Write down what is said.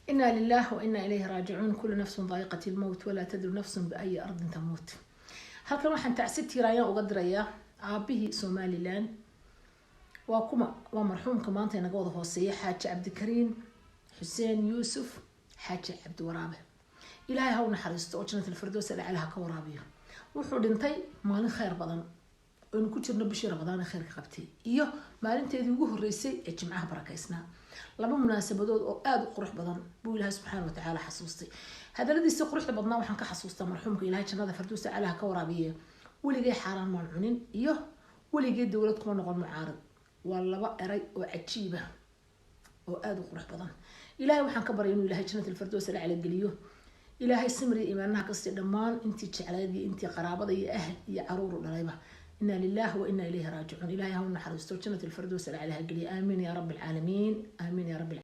إنا لله وإنا إليه راجعون. كل نفس ذائقة الموت ولا تدري نفس بأي أرض تموت. halkan waxaan tacsi tiirayaan uga dirayaa aabihii Somaliland waa marxuumka maanta inaga wada hooseeya Xaaji Cabdikariin Xuseen Yuusuf Xaaji Cabdi Waraabe. ilaahay ha u naxariisto oo jannatul firdaws ilaha ka waraabiyo. wuxuu dhintay maalin khayr badan oo ku jirno bishii Ramadaan khayr ka qabtay iyo maalinteedii ugu horeysay ee jimcaha barakaysnaa. laba munaasabadood oo aad u qurux badan buu ilaahay subxaanahu wa ta'aala xasuustay. hadaladiisa quruxda badnaa waxaan ka xasuustaa marxuumka ilaahay jannada firdaws ilaha ka waraabiyo. weligay xaraan maan cunin iyo weligay dawlad kuma noqon mucaarad. waa laba eray oo cajiib ah oo aad u qurux badan. ilaahay waxaan ka baryay inuu ilaahay jannatul firdaws ilaha geliyo. ilaahay samri iimaanaha ka sii dhamaan intii jecelayd intii qaraabada iyo ahl iyo caruur dhalayba. inna lillahi wa inna ilayhi raaji'un. ilaahay ha u naxariisto jannatul firdaws ilaha geliyo. aamin ya rabbil alamin. aamin ya rabbil